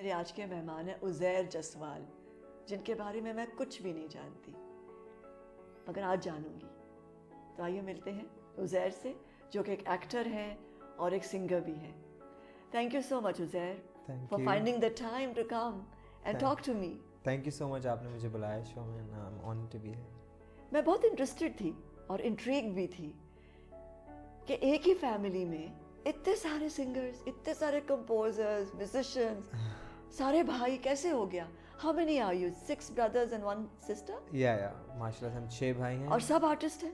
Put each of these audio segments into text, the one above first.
میرے آج کے مہمان ہیں عزیر جسوال، جن کے بارے میں کچھ بھی نہیں جانتی مگر آج جانوں گی. تو آئیے ملتے ہیں عزیر سے، جو کہ ایک ایکٹر ہیں اور ایک سنگر بھی ہیں. Thank you so much Uzair for finding the time to come and talk to me. Thank you so much, آپ نے مجھے بلایا شو میں. I'm honored to be here. میں بہت انٹرسٹڈ تھی اور انٹریگ بھی تھی کہ ایک ہی فیملی میں اتنے سارے سنگرز، اتنے سارے کمپوزرز، میوزیشینز، سارے بھائی کیسے ہو گیا؟ How many are you? 6 brothers and 1 sister? Yeah, ماشاء اللہ ہم 6 بھائی ہیں. اور سب آرٹسٹ ہیں؟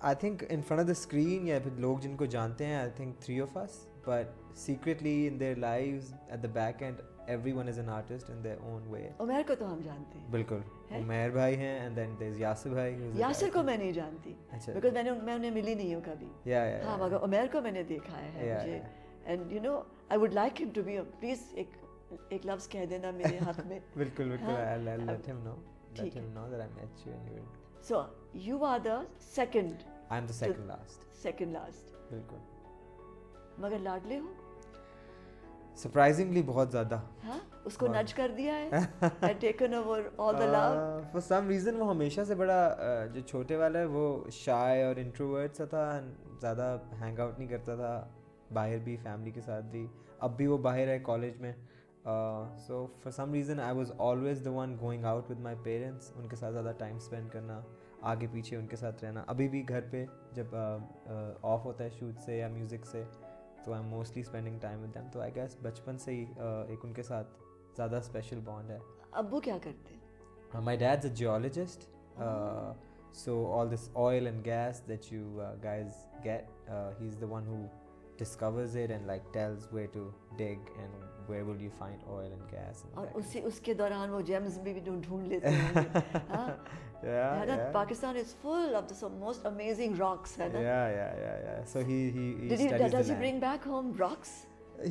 I think in front of the screen یا پھر لوگ جن کو جانتے ہیں, I think 3 of us, but secretly in their lives at the back end everyone is an artist in their own way. Umair کو تو ہم جانتے ہیں. بالکل, عمیر بھائی ہیں and then there's یاسر بھائی. یاسر کو میں نہیں جانتی because میں انہیں ملی نہیں ہوں کبھی. ہاں مگر عمیر کو میں نے دیکھا ہے مجھے. And you know I would like him to be please ایک لفظ کہہ دینا میرے حق میں. بالکل I'll let him know that I met you and you were. So you are the second. I'm the second last. بالکل. مگر لاڈلے ہو surprisingly بہت زیادہ. ہاں اس کو نج کر دیا ہے. I've taken over all the love. For some reason وہ ہمیشہ سے بڑا جو چھوٹے والا ہے وہ shy اور introvert سا تھا, زیادہ ہینگ آؤٹ نہیں کرتا تھا باہر بھی, فیملی کے ساتھ بھی. اب بھی وہ باہر ہے کالج میں. So for some reason I was always the one going out with my parents, ان کے ساتھ زیادہ ٹائم اسپینڈ کرنا, آگے پیچھے ان کے ساتھ رہنا. ابھی بھی گھر پہ جب آف ہوتا ہے شوٹ سے یا میوزک سے تو I am mostly spending time with them. تو آئی گیس بچپن سے ہی ایک ان کے ساتھ زیادہ اسپیشل بانڈ ہے. ابو کیا کرتے ہیں؟ My dad's a geologist. So all this oil and gas that you guys get, he's the one who discovers it and like tells where to dig and where will you find oil and gas. اور اس کے دوران وہ James بھی ڈھونڈ لیتے ہیں. Yeah, Pakistan is full of the most amazing rocks, ہے نا? Yeah. So he studies the land. Does he bring back home rocks?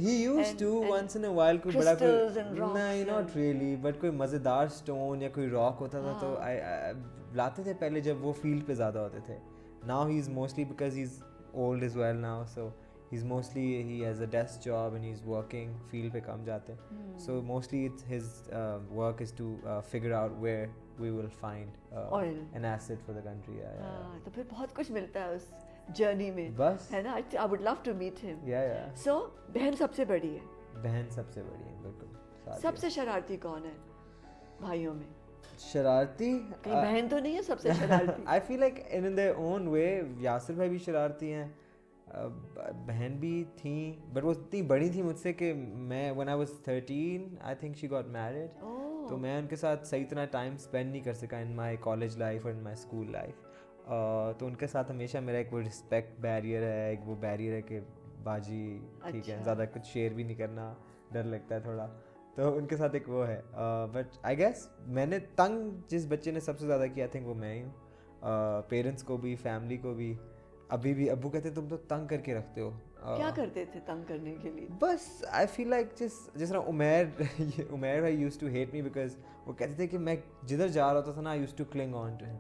He used to once in a while. کوئی بڑا crystals and rocks. نہیں, not really, but کوئی مزیدار stone یا کوئی rock ہوتا تھا تو لاتے تھے پہلے جب وہ field پہ زیادہ ہوتے تھے. Now he's mostly, because he's old as well now, so he's mostly, he has a desk job and he's working, field پہ کم جاتے. So mostly it's his work is to figure out where we will find oil, an asset for the country. تو پھر بہت کچھ ملتا ہے اس journey میں, بس ہے نا. I would love to meet him. Yeah. So بہن سب سے بڑی ہے. بہن سب سے بڑی ہے, بالکل. سب سے شرارتی کون ہے بھائیوں میں؟ شرارتی بہن تو نہیں ہے سب سے شرارتی. I feel like in their own way Yasir بھائی بھی شرارتی ہیں, بہن بھی تھیں, بٹ وہ اتنی بڑی تھی مجھ سے کہ میں when I was 13 I think she got married. تو میں ان کے ساتھ صحیح طرح ٹائم اسپینڈ نہیں کر سکا in my college life اور in my school life. تو ان کے ساتھ ہمیشہ میرا ایک وہ رسپیکٹ بیریئر ہے, ایک وہ بیریئر ہے کہ باجی ٹھیک ہے, زیادہ کچھ شیئر بھی نہیں کرنا, ڈر لگتا ہے تھوڑا. تو ان کے ساتھ ایک وہ ہے. بٹ آئی گیس میں نے تنگ جس بچے نے سب سے زیادہ کیا تھا وہ میں ہی ہوں, پیرنٹس کو بھی, فیملی کو بھی. ابھی بھی ابو کہتے تم تو تنگ کر کے رکھتے ہو. کیا کرتے تھے تنگ کرنے کے لیے؟ بس آئی فیل لائک جس طرح عمیر بھائی used to hate me because وہ کہتے تھے کہ میں جدھر جا رہا ہوتا تھا نا I used to cling on to him,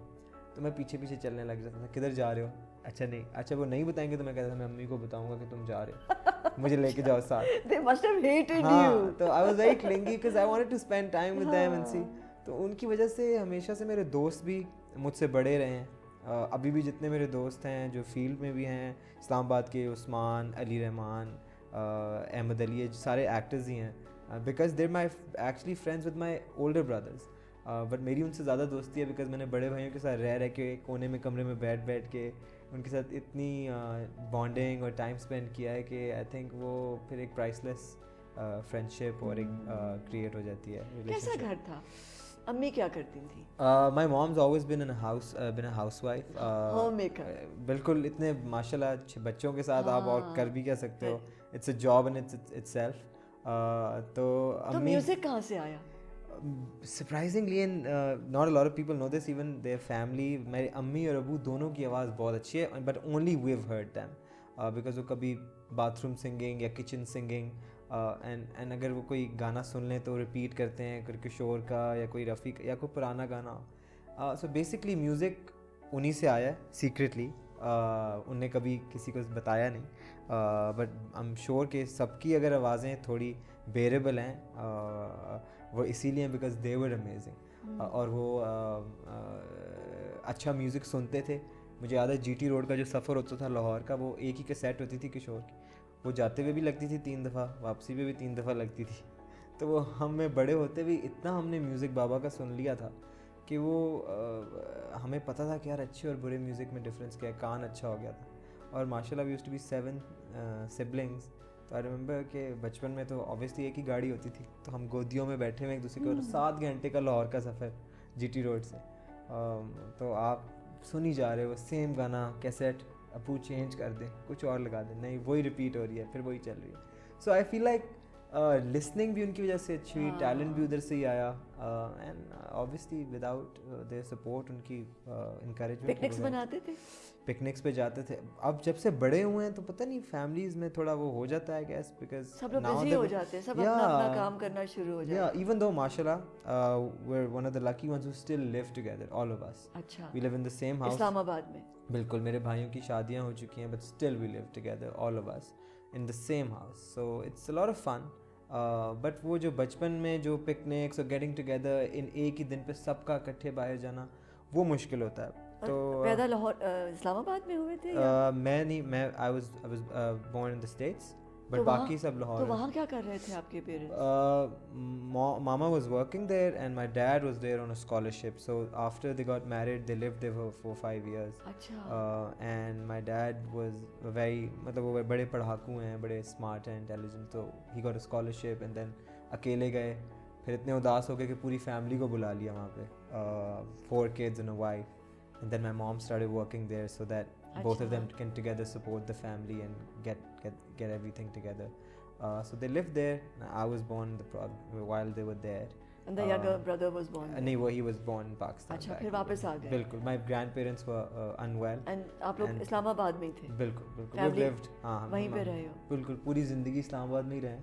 تو میں پیچھے پیچھے چلنے لگ جاتا تھا. کدھر جا رہے ہو؟ اچھا نہیں, اچھا وہ نہیں بتائیں گے تو میں کہتا تھا میں امی کو بتاؤں گا کہ تم جا رہے ہو, مجھے لے کے جاؤ ساتھ. They must have hated you. تو I was very clingy because I wanted to spend time with them and see. تو ان کی وجہ سے ہمیشہ سے میرے دوست بھی مجھ سے بڑے رہے ہیں. ابھی بھی جتنے میرے دوست ہیں جو فیلڈ میں بھی ہیں, اسلام آباد کے عثمان, علی رحمان, احمد علی, یہ سارے ایکٹرز ہی ہیں because there my actually friends with my older brothers. But میری ان سے زیادہ دوستی ہے بیکاز میں نے بڑے بھائیوں کے ساتھ رہ کے کونے میں کمرے میں بیٹھ کے ان کے ساتھ اتنی بانڈنگ اور ٹائم اسپینڈ کیا ہے کہ آئی تھنک وہ پھر ایک پرائس لیس فرینڈشپ اور ایک کریٹ ہو جاتی ہے. کیسا گھر تھا؟ امی کیا کرتی تھیں؟ My mom's always been a housewife. Homemaker. بالکل, اتنے ماشاء اللہ بچوں کے ساتھ آپ اور کر بھی کیا سکتے ہو. It's a job in itself. تو میوزک کہاں سے آیا؟ Surprisingly, and not a lot of people know this, even their family, میرے امی اور ابو دونوں کی آواز بہت اچھی ہے, but only we've heard them because وہ کبھی باتھ روم سنگنگ یا کچن سنگنگ اینڈ اگر وہ کوئی گانا سن لیں تو ریپیٹ کرتے ہیں کشور کا یا کوئی رفیع یا کوئی پرانا گانا. سو بیسکلی میوزک انہیں سے آیا ہے سیکریٹلی. ان نے کبھی کسی کو بتایا نہیں, بٹ آئی ایم شیور کہ سب کی اگر آوازیں تھوڑی بیریبل ہیں وہ اسی لیے بیکاز دے ور امیزنگ, اور وہ اچھا میوزک سنتے تھے. مجھے یاد ہے جی ٹی روڈ کا جو سفر ہوتا تھا لاہور کا, وہ ایک ہی کیسیٹ ہوتی تھی کشور کی, وہ جاتے ہوئے بھی لگتی تھی 3 دفعہ, واپسی پہ بھی 3 دفعہ لگتی تھی. تو وہ ہم میں بڑے ہوتے بھی اتنا ہم نے میوزک بابا کا سن لیا تھا کہ وہ ہمیں پتہ تھا کہ یار اچھے اور برے میوزک میں ڈفرینس کیا ہے. کان اچھا ہو گیا تھا. اور ماشاء اللہ we used to be 7 siblings. تو آئی ریممبر کہ بچپن میں تو اوبیسلی ایک ہی گاڑی ہوتی تھی, تو ہم گودیوں میں بیٹھے ہوئے ایک دوسرے کو, 7 گھنٹے کا لاہور کا سفر جی ٹی روڈ سے. تو آپ سنی جا رہے ہو سیم گانا کیسیٹ, ابو چینج کر دیں کچھ اور لگا دیں, نہیں وہی ریپیٹ ہو رہی ہے, پھر وہی چل رہی ہے. سو آئی فیل لائک لسننگ بھی ان کی وجہ سے اچھی ہوئی, ٹیلنٹ بھی ادھر سے ہی آیا, and obviously without their support, ان کی انکریجمنٹ. پکنکس بناتے تھے, پکنکس پہ جاتے تھے. اب جب سے بڑے ہوئے ہیں تو پتہ نہیں فیملیز میں تھوڑا وہ ہو جاتا ہے گیس, بیکاز سب لوگ بزی ہو جاتے ہیں, سب اپنا اپنا کام کرنا شروع ہو جاتے ہیں. ایون دو ماشاء اللہ we're one of the lucky ones who still live together, all of us. اچھا, we live in the same house. اسلام آباد میں بالکل, میرے بھائیوں کی شادیاں ہو چکی ہیں, but still we live together, all of us in the same house. So it's a lot of fun. But وہ جو بچپن میں جو پکنکس اور گیٹنگ ٹوگیدر ان ایک ہی دن پہ سب کا اکٹھے باہر جانا, وہ مشکل ہوتا ہے. تو پیدا لاہور اسلام آباد میں ہوئے تھے؟ میں نہیں, میں I was born in the States, but باقی سب لاہور. تو وہاں کیا کر رہے تھے آپ کے parents? Mama was working there and my dad was there on a scholarship. So after they got married they lived there for 5 years. اچھا. And my dad was very, مطلب وہ بڑے پڑھاکو ہیں, بڑے اسمارٹ ہیں, انٹیلیجنٹ. تو he got a scholarship and then اکیلے گئے. پھر اتنے اداس ہو گئے کہ پوری فیملی کو بلا لیا وہاں پہ, 4 kids and a wife. And then my mom started working there so that both of them can together support the family and get everything together. So they lived there. I was born while they were there. And the younger brother was born there? No, he was born in Pakistan. اچھا, پھر واپس آ گئے. بالکل. My grandparents were unwell. And آپ لوگ اسلام آباد میں ہی تھے؟ بالکل بالکل. We lived, ہاں وہیں پہ رہے ہو؟ بالکل, پوری زندگی اسلام آباد میں ہی رہے.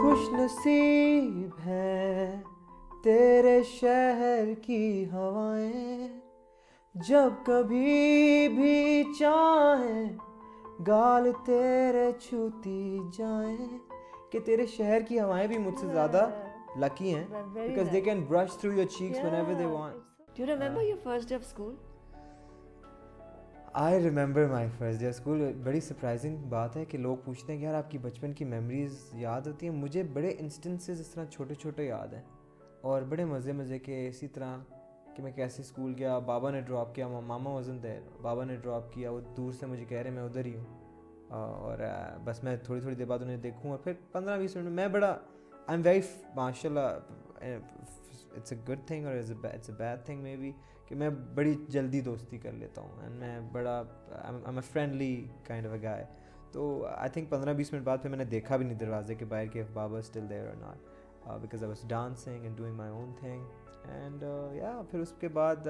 خوش نصیب ہے تیرے شہر کی ہوائیں, جب کبھی بھی چاہیں گال تیرے چھوتی جائیں. کہ تیرے شہر کی ہوائیں بھی مجھ سے زیادہ لکی ہیں, because they can brush through your cheeks whenever they want. Do you remember your first day of school? I remember my first day of school. بڑی سرپرائزنگ بات ہے کہ لوگ پوچھتے ہیں کہ یار آپ کی بچپن کی میموریز یاد ہوتی ہیں. مجھے بڑے انسٹنسز اس طرح چھوٹے چھوٹے یاد ہیں, اور بڑے مزے کے. اسی طرح کہ میں کیسے اسکول گیا, بابا نے ڈراپ کیا, ماما wasn't there, بابا نے ڈراپ کیا, وہ دور سے مجھے کہہ رہے میں ادھر ہی ہوں, اور بس میں تھوڑی دیر بعد انہیں دیکھوں, اور پھر 15-20 منٹ میں بڑا آئی ایم ویری ماشاء اللہ, اٹس اے گڈ تھنگ اور it's a bad thing maybe, کہ میں بڑی جلدی دوستی کر لیتا ہوں, اینڈ میں بڑا I am a friendly kind of a guy. تو آئی تھنک 15-20 منٹ بعد پھر میں نے دیکھا بھی نہیں دروازے کے باہر کہ بابا اسٹل دیئر اور not, because I was dancing and doing my own thing. And yeah, پھر اس کے بعد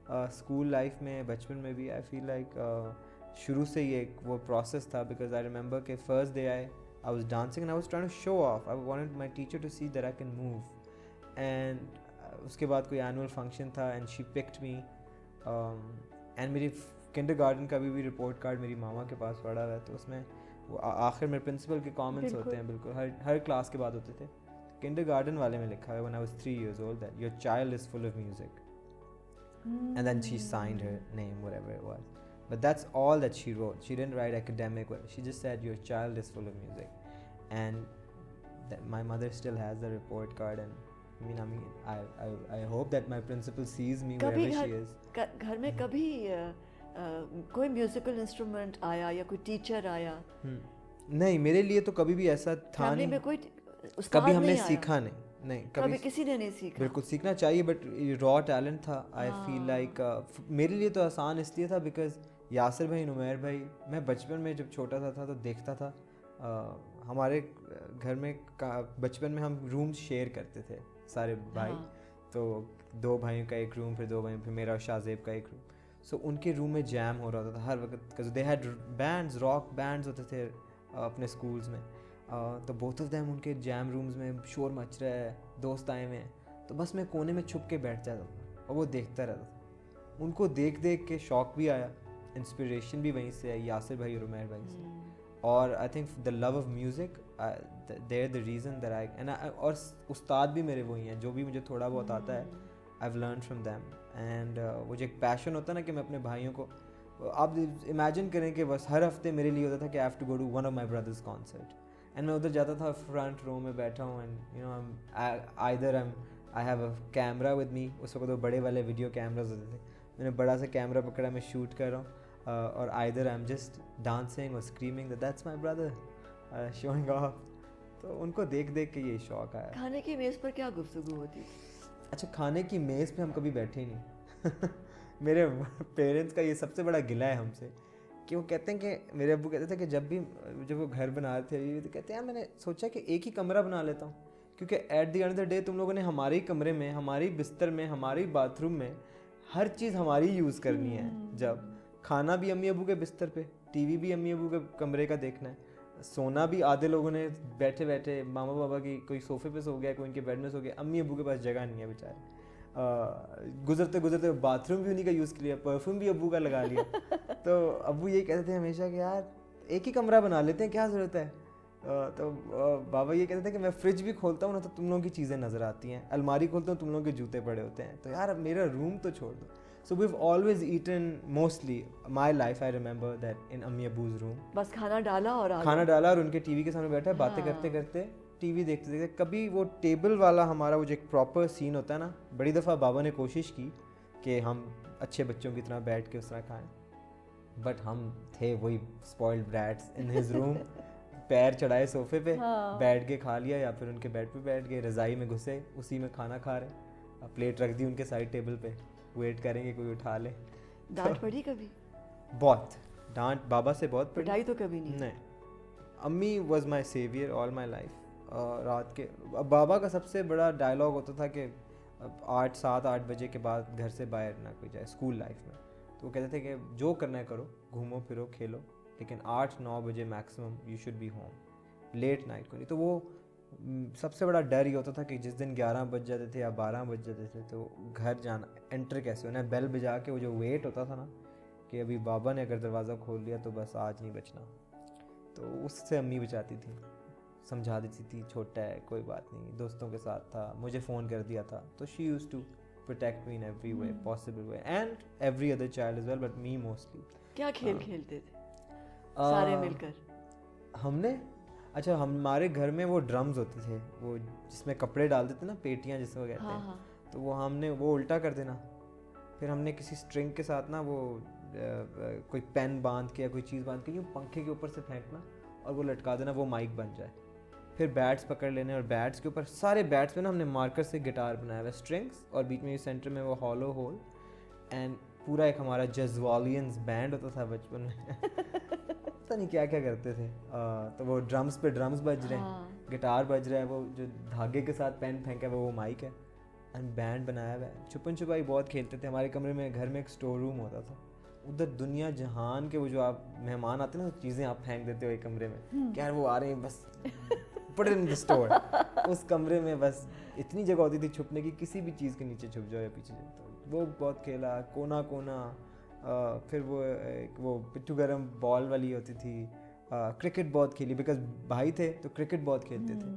اسکول لائف میں, بچپن میں بھی I feel like شروع سے ہی ایک وہ پروسیس تھا, because I remember کہ first day I was dancing and I was trying to show off. I wanted my teacher to see that I can move. And اس کے بعد کوئی اینول فنکشن تھا and she picked me. And میری kinder garden کا بھی report card میری ماما کے پاس پڑا ہوا ہے, تو اس میں وہ آخر میں پرنسپل کے کامنٹس ہوتے ہیں, بالکل ہر کلاس کے بعد ہوتے تھے. کنڈر گارڈن والے میں لکھا ہے when I was 3 years old that your child is full of music. And then she signed her name, whatever it was. But that's all that she wrote. She didn't write academic. She just said your child is full of music. And my mother still has the report card. And I hope that my principal sees me wherever she is. گھر میں کبھی کوئی musical instrument آیا یا کوئی teacher آیا؟ نہیں, میرے لیے تو کبھی بھی ایسا تھا نہیں. کبھی ہم نے سیکھا نہیں, کبھی کسی نے نہیں سیکھا. بالکل سیکھنا چاہیے, بٹ را ٹیلنٹ تھا. آئی فیل لائک میرے لیے تو آسان اس لیے تھا بیکاز یاسر بھائی, نمیر بھائی, میں بچپن میں جب چھوٹا تھا تو دیکھتا تھا. ہمارے گھر میں بچپن میں ہم روم شیئر کرتے تھے سارے بھائی, تو 2 بھائیوں کا ایک روم, پھر 2 بھائیوں, پھر میرا اور شاہ زیب کا ایک روم. سو ان کے روم میں جیم ہو رہا ہوتا تھا ہر وقت. They had bands, rock bands ہوتے تھے اپنے اسکولس میں. تو بوتھ آف دیم ان کے جیم رومز میں شور مچ رہا ہے, دوست آئے ہوئے ہیں, تو بس میں کونے میں چھپ کے بیٹھ جاتا تھا اور وہ دیکھتا رہتا تھا. ان کو دیکھ دیکھ کے شوق بھی آیا, انسپریشن بھی وہیں سے آئی, یاسر بھائی اور عمیر بھائی سے. اور I think the love of music there the reason that I, اور استاد بھی میرے وہی ہیں, جو بھی مجھے تھوڑا بہت آتا ہے I have learn from them. And وہ جو ایک پیشن ہوتا ہے نا کہ میں اپنے بھائیوں کو, آپ امیجن کریں کہ بس ہر ہفتے میرے لیے ہوتا تھا کہ I have to go to one of my brothers concert, and میں ادھر جاتا تھا فرنٹ رو میں بیٹھا ہوں, and you know either I have a camera with me. اس وقت وہ بڑے والے ویڈیو کیمراز ہوتے تھے, میں نے بڑا سا کیمرا پکڑا, میں شوٹ کر رہا ہوں, اور either I am just dancing اور screaming that's my brother showing off. تو ان کو دیکھ دیکھ کے یہ شوق آیا. کھانے کی میز پر کیا گفتگو ہوتی؟ اچھا, کھانے کی میز پہ ہم کبھی بیٹھے ہی نہیں. میرے پیرنٹس کا یہ سب سے بڑا گلہ ہے ہم سے, کہ وہ کہتے ہیں کہ میرے ابو کہتے تھے کہ جب وہ گھر بنا رہے تھے تو کہتے ہیں میں نے سوچا کہ ایک ہی کمرہ بنا لیتا ہوں, کیونکہ at the end of the day تم لوگوں نے ہمارے ہی کمرے میں, ہماری بستر میں, ہماری باتھ روم میں ہر چیز ہماری یوز کرنی ہے. جب کھانا بھی امی ابو کے بستر پہ, ٹی وی بھی امی ابو کے کمرے کا دیکھنا ہے, سونا بھی آدھے لوگوں نے بیٹھے بیٹھے ماما بابا کی کوئی صوفے پہ سو گیا, کوئی ان کے بیڈ میں سو گیا, امی ابو کے پاس جگہ نہیں ہے بیچارے. گزرتے گزرتے باتھ روم بھی انہیں کا یوز کر لیا, پرفیوم بھی ابو کا لگا لیا. تو ابو یہ کہتے تھے ہمیشہ کہ یار ایک ہی کمرہ بنا لیتے ہیں, کیا ضرورت ہے. تو بابا یہ کہتے تھے کہ میں فریج بھی کھولتا ہوں نا تو تم لوگوں کی چیزیں نظر آتی ہیں, الماری کھولتا ہوں تم لوگوں کے جوتے پڑے ہوتے ہیں, تو یار اب میرا روم تو چھوڑ دو. So we've always eaten, mostly my life I remember that in Ammi Abbu's room. بس کھانا ڈالا اور اور ان کے ٹی وی کے سامنے بیٹھا ہے, باتیں کرتے کرتے ٹی وی دیکھتے دیکھتے. کبھی وہ ٹیبل والا ہمارا وہ جو ایک پراپر سین ہوتا ہے نا, بڑی دفعہ بابا نے کوشش کی کہ ہم اچھے بچوں کی طرح بیٹھ کے اس طرح کھائیں, بٹ ہم تھے وہی اسپوائلڈ برائٹس ان ہز روم. پیر چڑھائے صوفے پہ, بیٹھ کے کھا لیا, یا پھر ان کے بیڈ پہ بیٹھ گئے, رضائی میں گھسے, اسی میں کھانا کھا رہے, پلیٹ رکھ دی ان کے سائڈ ٹیبل پہ, ویٹ کریں گے کوئی اٹھا لے. ڈانٹ پڑی کبھی؟ بہت ڈانٹ بابا سے بہت پڑی. پٹائی تو کبھی نہیں؟ امی was my severe all my life. رات کے بابا کا سب سے بڑا ڈائلاگ ہوتا تھا کہ 7-8 بجے کے بعد گھر سے باہر نہ کوئی جائے اسکول لائف میں. تو وہ کہتے تھے کہ جو کرنا ہے کرو, گھومو پھرو کھیلو, لیکن 8-9 بجے maximum you should be home, late night کو نہیں. تو وہ سب سے بڑا ڈر یہ ہوتا تھا کہ جس دن 11 بج جاتے تھے یا 12 بج جاتے تھے تو گھر جانا, انٹر کیسے ہونا ہے, بیل بجا کے, وہ جو ویٹ ہوتا تھا نا کہ ابھی بابا نے اگر دروازہ کھول لیا تو بس آج نہیں بچنا. تو اس سے امی بچاتی تھی, سمجھا دیتی تھی چھوٹا ہے کوئی بات نہیں, دوستوں کے ساتھ تھا, مجھے فون کر دیا تھا. تو she used to protect me in every way possible way, and every other child as well, but me mostly. کیا کھیل کھیلتے تھے سارے مل کر؟ ہم نے اچھا, ہمارے گھر میں وہ ڈرمز ہوتے تھے, وہ جس میں کپڑے ڈالتے تھے نا, پیٹیاں جس کو کہتے ہیں, تو وہ ہم نے وہ الٹا کر دینا, پھر ہم نے کسی اسٹرنگ کے ساتھ نا وہ کوئی پین باندھ کے یا کوئی چیز باندھ کے یوں پنکھے کے اوپر سے پھینکنا اور وہ لٹکا دینا, وہ مائک بن جائے. پھر بیٹس پکڑ لینے, اور بیٹس کے اوپر سارے بیٹس میں نا ہم نے مارکر سے گٹار بنایا ہوا, اسٹرنگس, اور بیچ میں سینٹر میں وہ ہالو ہول, اینڈ پورا ایک ہمارا جزوالینز بینڈ ہوتا تھا بچپن میں. پتہ نہیں کیا کیا کرتے تھے. تو وہ ڈرمز پہ ڈرمز بج رہے ہیں, گٹار بج رہا ہے, وہ جو دھاگے کے ساتھ پین پھینکا ہے وہ مائک ہے, اینڈ بینڈ بنایا ہوا ہے. چھپن چھپائی بہت کھیلتے تھے. ہمارے کمرے میں گھر میں ایک اسٹور روم ہوتا تھا, ادھر دنیا جہان کے وہ جو آپ مہمان آتے ہیں نا, چیزیں آپ پھینک دیتے ہو ایک کمرے میں, کہ یار وہ آ رہے ہیں بس put it in the store. اس کمرے میں بس اتنی جگہ ہوتی تھی چھپنے کی, کسی بھی چیز کے نیچے چھپ جاؤ یا پیچھے جاؤ. تو وہ بہت کھیلا, کونا کونا. پھر وہ پٹھو گرم بال والی ہوتی تھی. کرکٹ بہت کھیلی, بیکاز بھائی تھے تو کرکٹ بہت کھیلتے تھے.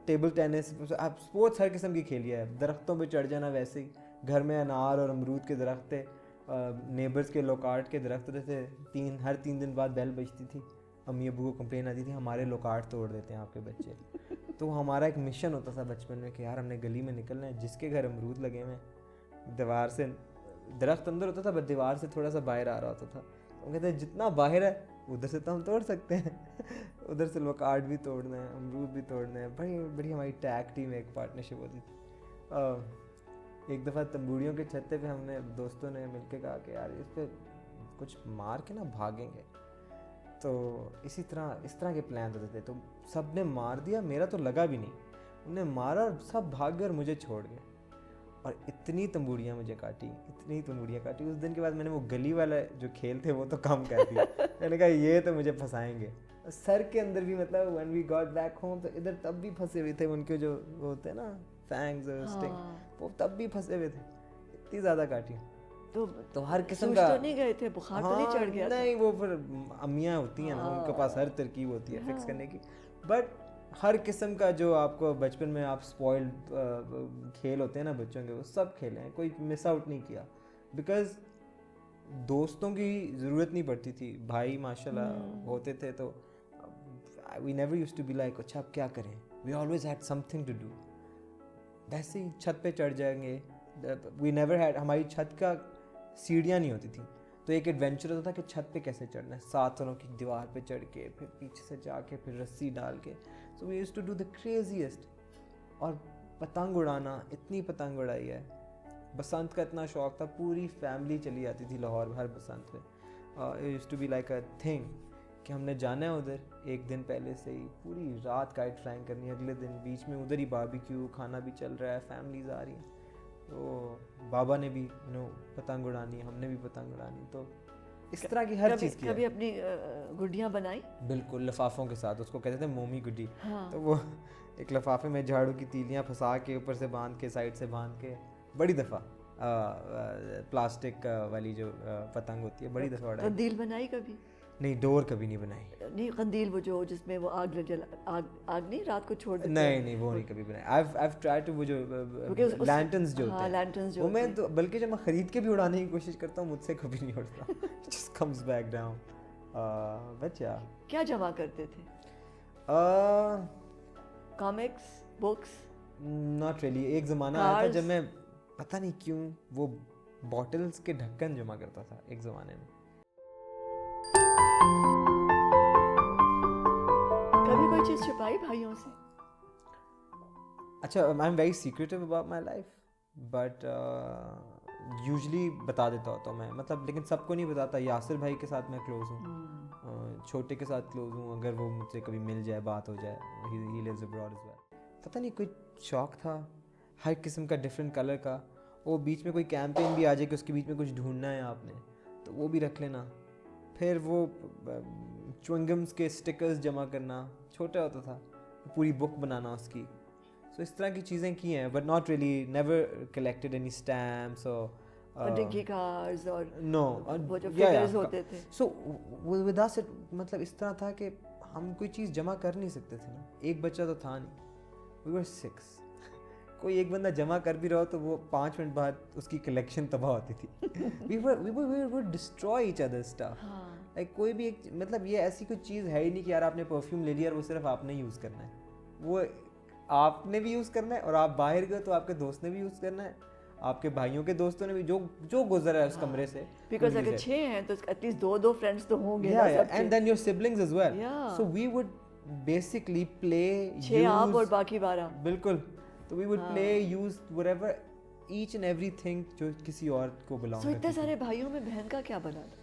ٹیبل ٹینس, اسپورٹس ہر قسم کی کھیلی ہے. درختوں پہ چڑھ جانا, ویسے ہی گھر میں انار اور امرود کے درخت تھے, نیبرز کے لوکارٹ کے درخت ہوتے تھے. ہر 3 دن بعد بیل بجتی تھی, امی ابو کو کمپلین آتی تھی ہمارے لوکارٹ توڑ دیتے ہیں آپ کے بچے. تو ہمارا ایک مشن ہوتا تھا بچپن میں کہ یار ہم نے گلی میں نکلنا ہے, جس کے گھر امرود لگے ہوئے, دیوار سے درخت اندر ہوتا تھا بٹ دیوار سے تھوڑا سا باہر آ رہا ہوتا تھا. وہ کہتے ہیں جتنا باہر ہے ادھر سے تو ہم توڑ سکتے ہیں, ادھر سے لوکارٹ بھی توڑنا ہے, امرود بھی توڑنا ہے. بڑی ہماری ٹیگ ٹیم ایک پارٹنرشپ ہوتی تھی. ایک دفعہ تمبوڑیوں کے چھتے پہ ہم نے دوستوں نے مل کے کہا کہ یار اس پہ کچھ مار کے نا بھاگیں گے. تو اس طرح کے پلان ہوتے تھے. تو سب نے مار دیا, میرا تو لگا بھی نہیں, انہیں مارا اور سب بھاگ گئے اور مجھے چھوڑ گئے. اور اتنی تمبوڑیاں مجھے کاٹی, اتنی تمبوڑیاں کاٹی. اس دن کے بعد میں نے وہ گلی والا جو کھیل تھے وہ تو کم کر دیا. میں نے کہا یہ تو مجھے پھنسائیں گے. سر کے اندر بھی مطلب when we got back home تو ادھر تب بھی پھنسے ہوئے تھے ان کے جو ہوتے ہیں نا فینگز اور اسٹنگ, وہ تب بھی پھنسے ہوئے تھے. اتنی زیادہ کاٹی. تو ہر قسم کا تو نہیں گئے تھے, بخار تو نہیں چڑھ گیا؟ نہیں, وہ پھر امیاں ہوتی ہیں نا, ان کے پاس ہر ترکیب ہوتی ہے فکس کرنے کی. بٹ ہر قسم کا جو آپ کو بچپن میں آپ اسپوائلڈ کھیل ہوتے ہیں نا بچوں کے, وہ سب کھیلے ہیں, کوئی مس آؤٹ نہیں کیا. بیکاز دوستوں کی ضرورت نہیں پڑتی تھی, بھائی ماشاء اللہ ہوتے تھے. تو we never used to be like اچھا اب کیا کریں, we always had something to do. ویسے ہی چھت پہ چڑھ جائیں گے. وی نیور ہیڈ, ہماری چھت کا سیڑھیاں نہیں ہوتی تھیں, تو ایک ایڈونچر ہوتا تھا کہ چھت پہ کیسے چڑھنا ہے, 7 سالوں کی دیوار پہ چڑھ کے پھر پیچھے سے جا کے پھر رسی ڈال کے. So we used to do the craziest. اور پتنگ اڑانا, اتنی پتنگ اڑائی ہے. بسنت کا اتنا شوق تھا, پوری فیملی چلی جاتی تھی لاہور ہر بسنت پہ. It used to be like a thing کہ ہم نے جانا ہے ادھر ایک دن پہلے سے ہی, پوری رات کائٹ فلائنگ کرنی ہے, اگلے دن بیچ میں ادھر ہی باربیکیو, کھانا بھی چل رہا ہے, فیملیز آ رہی ہیں. تو بابا نے بھی پتنگ اڑانی, ہم نے بھی پتنگ اڑانی. تو اس طرح کی ہر چیز کی. کبھی اپنی گڈیاں بنائی؟ بالکل, لفافوں کے ساتھ, اس کو کہتے تھے مومی گڈی. تو وہ ایک لفافے میں جھاڑو کی تیلیاں پھنسا کے اوپر سے باندھ کے, سائڈ سے باندھ کے, بڑی دفعہ پلاسٹک والی جو پتنگ ہوتی ہے بڑی دفعہ اڑائی. قندیل بنائی کبھی؟ نہیں, ڈور کبھی نہیں بنائی. نہیں, قندیل وہ جو جس میں وہ آگ نہیں رات کو چھوڑ دیتے. نہیں, وہ نہیں کبھی بنائی. I've tried to وہ جو لینٹرنز جو ہوتے ہیں وہ میں تو, بلکہ جب میں خرید کے بھی اڑانے کی کوشش کرتا ہوں مجھ سے کبھی نہیں اڑتا. It just comes back down. But yeah. کیا جمع کرتے تھے؟ Comics, books? Not really. ایک زمانہ آیا تھا جب میں پتہ نہیں کیوں وہ بوٹلز کے ڈھکن جمع کرتا تھا ایک زمانے میں. کبھی کوئی چیز چھپائی بھائیوں سے؟ اچھا, I am very secretive about my life, but usually بتا دیتا ہوتا ہوں میں, مطلب لیکن سب کو نہیں بتاتا. یاسر بھائی کے ساتھ میں کلوز ہوں, چھوٹے کے ساتھ کلوز ہوں, اگر وہ مجھ سے کبھی مل جائے, بات ہو جائے. He lives abroad as well. پتہ نہیں کوئی شوق تھا ہر قسم کا ڈفرینٹ کلر کا. وہ بیچ میں کوئی کیمپین بھی آ جائے کہ اس کے بیچ میں کچھ ڈھونڈنا ہے آپ نے, تو وہ بھی رکھ لینا. پھر وہ چوئنگمس کے اسٹکرز جمع کرنا, چھوٹا ہوتا تھا, پوری بک بنانا اس کی. سو اس طرح کی چیزیں کی ہیں, but not really, never collected any stamps اور ڈنکی کارز اور نو وہ جو فگرز ہوتے تھے. سو ود اس مطلب اس طرح تھا کہ ہم کوئی چیز جمع کر نہیں سکتے تھے نا, ایک بچہ تو تھا نہیں, وی ور 6. کوئی ایک بندہ جمع کر بھی رہا تو وہ 5 منٹ بعد اس کی کلیکشن تباہ ہوتی تھی. we would destroy each other's stuff. Like کوئی بھی ایک, مطلب یہ ایسی کوئی چیز ہے ہی نہیں کہ یار آپ نے پرفیوم لے لیا اور وہ صرف آپ نے یوز کرنا ہے. وہ آپ نے بھی یوز کرنا ہے, اور آپ باہر گئے تو آپ کے دوست نے بھی یوز کرنا ہے, آپ کے بھائیوں کے دوستوں نے بھی, جو گزرا ہے اس کمرے سے. بیکاز اگر 6 ہیں تو ایٹ لیسٹ 2 فرینڈس تو ہوں گے, and then your siblings as well. So we would basically play 6 آپ اور باقی 12. بالکل. تو we would play, use whatever each and everything جو کسی اور کو بلانگ کرتی. سو اتنے سارے بھائیوں میں بہن کا کیا بنا تھا؟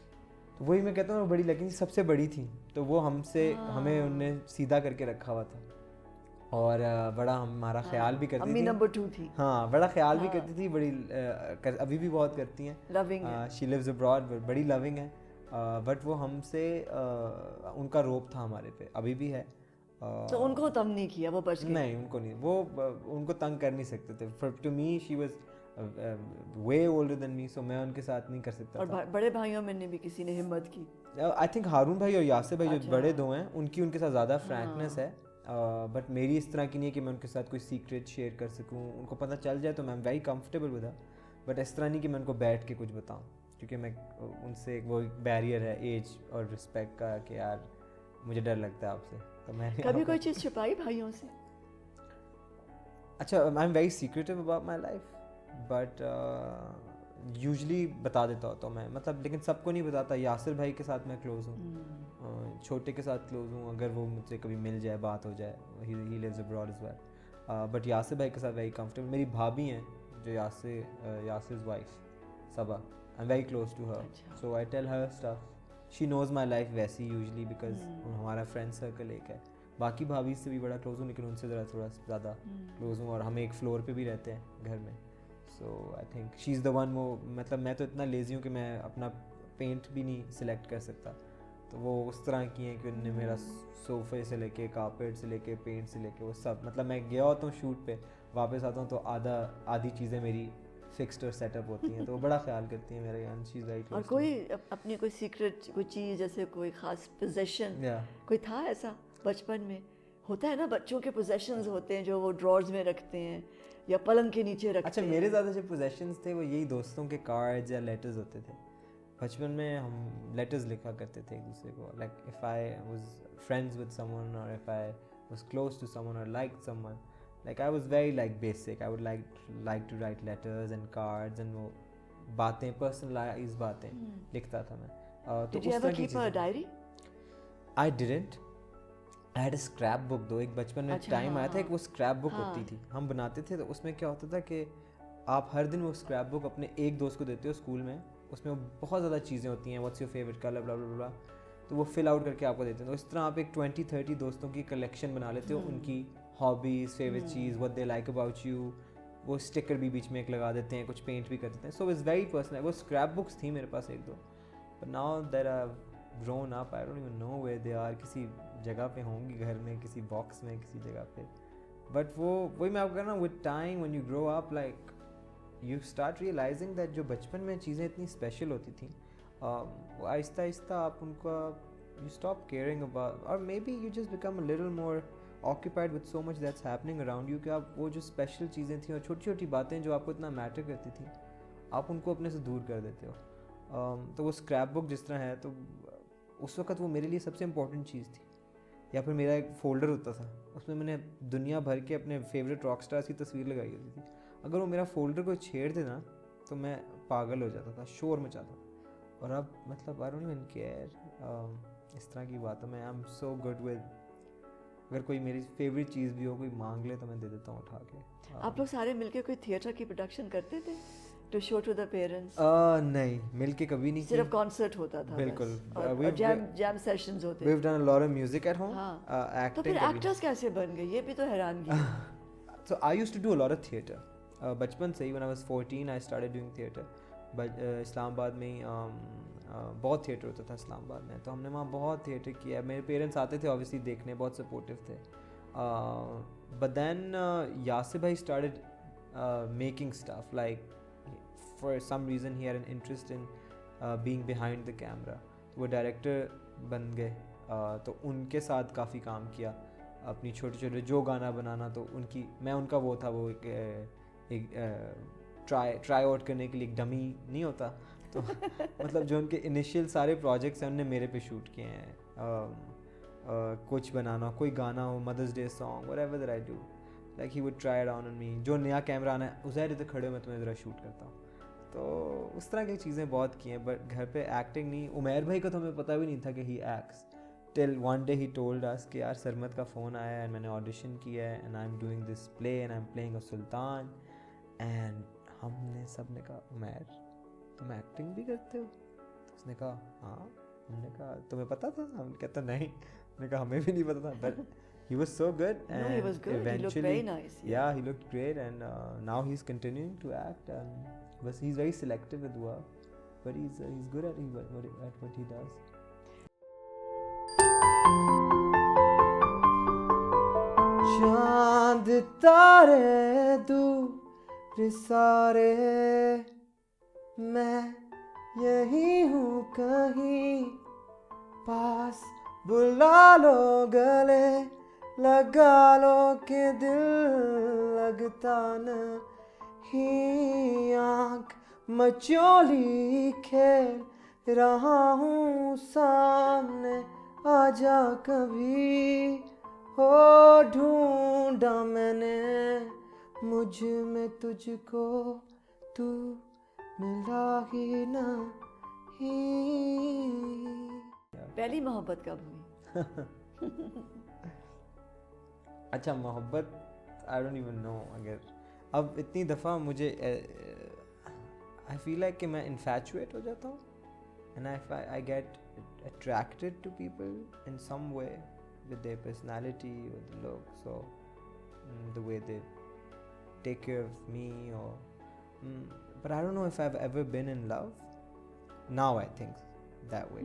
تو وہی میں کہتا ہوں, وہ بڑی, لیکن سب سے بڑی تھی, تو وہ ہمیں ان نے سیدھا کر کے رکھا ہوا تھا, اور بڑا ہمارا خیال بھی کرتی تھی. امی نمبر 2 تھی. ہاں, بڑا خیال بھی کرتی تھی, بڑی ابھی بھی بہت کرتی ہیں. لونگ ہے. شی لیوز ابراڈ, بڑی لونگ ہے. بٹ وہ ہم سے, ان کا روب تھا ہمارے پہ, ابھی بھی ہے. تو ان کو تنگ نہیں کیا, وہ بچ گئے؟ نہیں, ان کو نہیں, وہ ان کو تنگ کر نہیں سکتے تھے. To me she was way older than me, so میں ان کے ساتھ نہیں کر سکتا تھا. اور بڑے بھائیوں میں نے بھی کسی نے ہمت کی؟ آئی تھنک ہارون بھائی اور یاسر بھائی جو بڑے 2 ہیں, ان کے ساتھ زیادہ فرینکنیس ہے. بٹ میری اس طرح کی نہیں ہے کہ میں ان کے ساتھ کوئی سیکریٹ شیئر کر سکوں. ان کو پتہ چل جائے تو میں very comfortable with her, but اس طرح نہیں کہ میں ان کو بیٹھ کے کچھ بتاؤں, کیونکہ میں ان سے وہ ایک بیریئر ہے ایج اور رسپیکٹ کا, کہ یار مجھے ڈر لگتا ہے آپ سے. تو میں کبھی کوئی چیز چھپائی بھائیوں سے؟ اچھا, I am very secretive about my life, but usually بتا دیتا ہوتا ہوں میں, مطلب لیکن سب کو نہیں بتاتا. یاسر بھائی کے ساتھ میں کلوز ہوں, چھوٹے کے ساتھ کلوز ہوں, اگر وہ مجھ سے کبھی مل جائے, بات ہو جائے. He lives abroad as well. But Yasir بھائی کے ساتھ ویری کمفرٹیبل. میری بھابھی ہیں جو Yasir's wife Saba, I am very close to her, so I tell her stuff. She knows my life ویسی یوزلی, بیکاز ہمارا فرینڈ سرکل ایک ہے. باقی بھابھی سے بھی بڑا کلوز ہوں, لیکن ان سے ذرا تھوڑا زیادہ کلوز ہوں, اور ہم ایک فلور پہ بھی رہتے ہیں گھر میں. so I think she's the one. وہ مطلب میں تو اتنا لیزی ہوں کہ میں اپنا پینٹ بھی نہیں سلیکٹ کر سکتا, تو وہ اس طرح کی ہیں کہ انہوں نے میرا صوفے سے لے کے کارپیٹ سے لے کے پینٹ سے لے کے وہ سب, مطلب میں گیا ہوتا ہوں شوٹ پہ, واپس آتا ہوں تو آدھی چیزیں میری فکسڈ اور سیٹ اپ ہوتی ہیں, تو وہ بڑا خیال کرتی ہیں میرا. And she is very close. اور کوئی اپنی کوئی سیکرٹ کوئی چیز, جیسے کوئی خاص پوزیشن کوئی تھا ایسا بچپن میں؟ ہوتا ہے نا بچوں کے پوزیشنز ہوتے ہیں جو وہ ڈرارز میں رکھتے ہیں یا پلنگ کے نیچے رکھتے ہیں. اچھا, میرے زیادہ جو پوزیشنز تھے وہ یہی دوستوں کے کارڈز یا لیٹرز ہوتے تھے. بچپن میں ہم لیٹرز لکھا کرتے تھے ایک دوسرے کو, like if I was friends with someone اور if I was close to someone اور like someone, like I was very like basic. I would like to write letters and cards and وہ باتیں personalized باتیں لکھتا تھا میں. Did you ever keep a diary? I didn't. I had a scrap book though. ایک بچپن میں time آیا تھا ایک وہ scrap book ہوتی تھی, ہم بناتے تھے. تو اس میں کیا ہوتا تھا کہ آپ ہر دن وہ scrap book اپنے ایک دوست کو دیتے ہو اسکول میں, اس میں بہت زیادہ چیزیں ہوتی ہیں, what's your favorite color blah blah blah, تو وہ fill out کر کے آپ کو دیتے ہیں. تو اس طرح آپ ایک 20-30 دوستوں کی کلیکشن بنا لیتے ہو, ان کی ہابیز, فیوریٹ چیز, what they like about you, وہ اسٹکر بھی بیچ میں ایک لگا دیتے ہیں, کچھ پینٹ بھی کر دیتے ہیں. So it's very personal. وہ اسکریپ بکس تھیں میرے پاس ایک دو, but now that I have grown up I don't even know where they are. کسی جگہ پہ ہوں گی گھر میں, کسی باکس میں, کسی جگہ پہ. بٹ وہی میں آپ کو کہہ رہا ہوں, with time when you grow up like you start realising that جو بچپن میں چیزیں اتنی اسپیشل ہوتی تھیں, وہ آہستہ آہستہ آپ ان کا you stop caring about, or maybe you just become a little more occupied with so much that's happening around you کہ آپ وہ جو اسپیشل چیزیں تھیں اور چھوٹی چھوٹی باتیں جو آپ کو اتنا میٹر کرتی تھیں, آپ ان کو اپنے سے دور کر دیتے ہو. تو وہ اسکریپ بک جس طرح ہے, تو اس وقت وہ میرے لیے سب سے امپورٹنٹ چیز تھی. یا پھر میرا ایک فولڈر ہوتا تھا, اس میں نے دنیا بھر کے اپنے فیوریٹ راک اسٹارز کی تصویر لگائی ہوتی تھی. اگر وہ میرا فولڈر کو چھیڑ دے نا تو میں پاگل ہو جاتا تھا, شور مچاتا. اور اب مطلب I don't even care, اس طرح کی بات ہے. میں I am so good with, اگر کوئی میری فیوریٹ چیز بھی ہو, کوئی مانگ لے تو میں دے دیتا ہوں اٹھا کے. آپ لوگ سارے مل کے کوئی تھیٹر کی پروڈکشن کرتے تھے to show to the parents? نہیں, مل کے کبھی نہیں, صرف کانسرٹ ہوتا تھا. بالکل. اور جیم سیشنز ہوتے. We've done a lot of music at home. تو پھر ایکٹرز کیسے بن گئے, یہ بھی تو حیرانگی ہے. So I used to do a lot of theatre. بچپن سے ہی when I was 14 I started doing theatre. اسلام آباد میں ہی بہت تھیٹر ہوتا تھا اسلام آباد میں, تو ہم نے وہاں بہت تھیٹر کیا. میرے پیرنٹس آتے تھے اوبیسلی دیکھنے, بہت سپورٹیو تھے. بٹ دین یاسر بھائی started making stuff, like for some reason he had an interest in being behind the camera. وہ ڈائریکٹر بن گئے, تو ان کے ساتھ کافی کام کیا, اپنی چھوٹے چھوٹے جو گانا بنانا, تو ان کی میں ان کا وہ تھا, وہ ایک ٹرائی آؤٹ کرنے کے لیے ایک ڈمی نہیں ہوتا, تو مطلب جو ان کے انیشیل سارے پروجیکٹس ہیں ان نے میرے پہ شوٹ کیے ہیں. کچھ بنانا, کوئی گانا ہو, Mother's Day song, whatever that I do, like he would try it on me. جو نیا کیمرہ آنا ہے, ازیر ادھر کھڑے ہو, میں تمہیں ذرا شوٹ کرتا ہوں. تو اس طرح کی چیزیں بہت کی ہیں, بٹ گھر پہ ایکٹنگ نہیں. عمیر بھائی کو تو ہمیں پتہ بھی نہیں تھا کہ he acts, till one day he told us کہ یار سرمد کا فون آیا ہے, میں نے آڈیشن کیا ہے, and I am doing this play and I am playing a Sultan. And ہم نے سب نے کہا عمیر تم ایکٹنگ بھی کرتے ہو؟ تو اس نے کہا ہاں. ہم نے کہا تمہیں پتہ تھا؟ ہم نے کہتا نہیں. ہم نے کہا ہمیں بھی نہیں پتہ تھا. But he was so good, and he was good. He looked very nice. Yeah, he looked great, and now he's continuing to act, and but he's very selective with work, but he's good at what he does. چاند تارے دور سارے, میں یہی ہوں کہیں پاس, بلا لو گلے لگا لو کہ دل لگتا نہیں. آنکھ مچولی کھیل رہا ہوں سامنے, آ جا کبھی ہو, ڈھونڈا میں نے مجھ میں تجھ کو, تو ملا ہی نہیں. پہلی محبت کب ہوئی؟ اچھا محبت آئی ڈونٹ ایون نو. اگر اب اتنی دفعہ مجھے آئی فیل لائک کہ میں انفیچویٹ ہو جاتا ہوں, and I get attracted to people in some way with their personality, with the look, so the way they take care of me, or but I don't know if I've ever been in love. Now I think that way.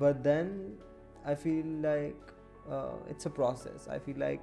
But then I feel like it's a process. I feel like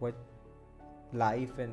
what life and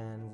and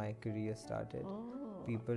my career started. People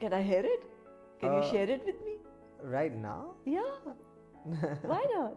Can I hear it? Can you share it with me? Right now? Yeah. Why not?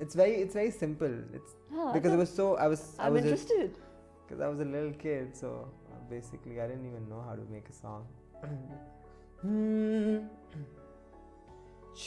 It's very simple. It's because it was so I'm interested. Because I was a little kid, so basically I didn't even know how to make a song.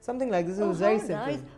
Something like this. It was very simple. Nice.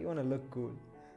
you wanna look cool.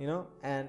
you know, and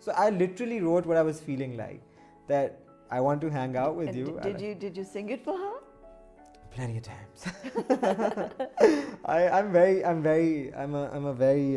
So I literally wrote what I was feeling like, that I want to hang out with you. Did you sing it for her? Plenty of times. I'm a very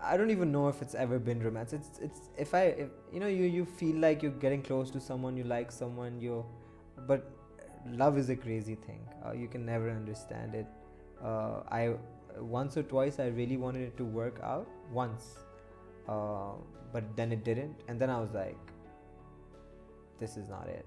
I don't even know if it's ever been romance. It's if you know you feel like you're getting close to someone, you like someone, but love is a crazy thing. You can never understand it. I once or twice I really wanted it to work out once, but then it didn't, and then I was like, this is not it.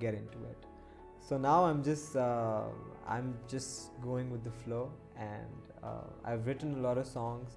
get into it. So now I'm just going with the flow, and I've written a lot of songs.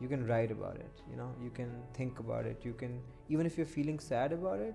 you can write about it, you know, you can think about it, you can, even if you're feeling sad about it,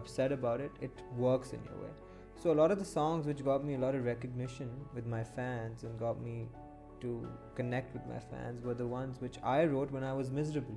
upset about it, it works in your way. So a lot of the songs which got me a lot of recognition with my fans and got me to connect with my fans were the ones which I wrote when I was miserable.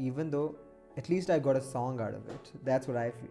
even though at least I got a song out of it. That's what I feel.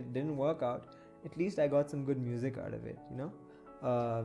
it didn't work out, at least I got some good music out of it, you know,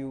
you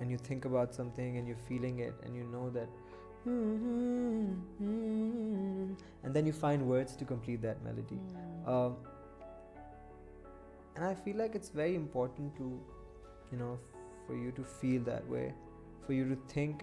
and you think about something and you're feeling it and you know that and then you find words to complete that melody. And I feel like it's very important to, you know, for you to feel that way, for you to think.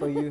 for you.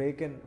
break and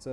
So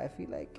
I feel like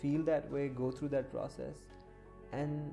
feel that way, go through that process, and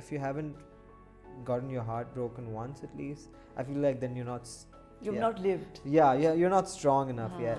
If you haven't gotten your heart broken once at least, I feel like then you've not lived. Yeah, you're not strong enough yet.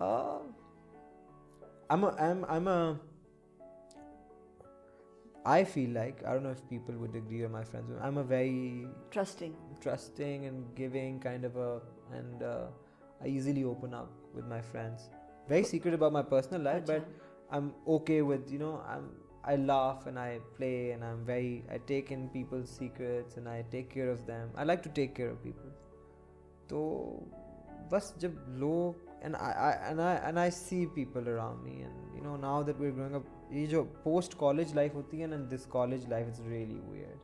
Uh, I feel like, I don't know if people would agree or my friends would, I'm a very trusting and giving kind of and I easily open up with my friends. Very secret about my personal life, but I'm okay with, I laugh and I play and I take in people's secrets and I take care of them. I like to take care of people. تو بس جب لوگ and I see people around me, and now that we're growing up, یہ جو post college life ہوتی ہے نا, this college life is really weird.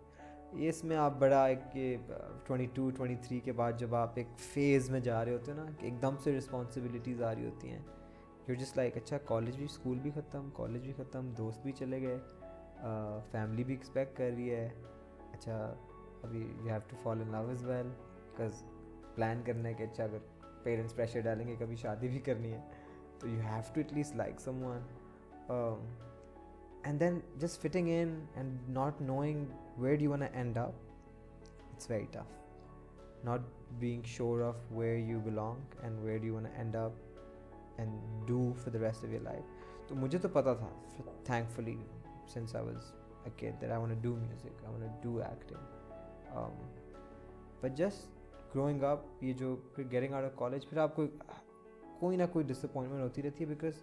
یہ اس میں آپ بڑا ایک 22 23 کے بعد جب آپ ایک فیز میں جا رہے ہوتے ہیں نا, کہ ایک دم سے رسپانسبلٹیز آ رہی ہوتی ہیں, you're just like اچھا کالج بھی, اسکول بھی ختم, کالج بھی ختم, دوست بھی چلے گئے, فیملی بھی ایکسپیکٹ کر رہی ہے, اچھا ابھی you have to fall in love as well, because plan کرنا ہے کہ اچھا اگر پیرنٹس پریشر ڈالیں گے کبھی شادی بھی کرنی ہے تو you have to at least like someone, and then just fitting in and not knowing where do you want to end up, it's very tough. Not being sure of where you belong and where do you want to end up and do for the rest of your life. تو مجھے تو پتا تھا, thankfully, since I was a kid, that I want to do music, I want to do acting, but just growing up, یہ جو پھر getting out of college, پھر آپ کو کوئی نہ کوئی disappointment ہوتی رہتی ہے, because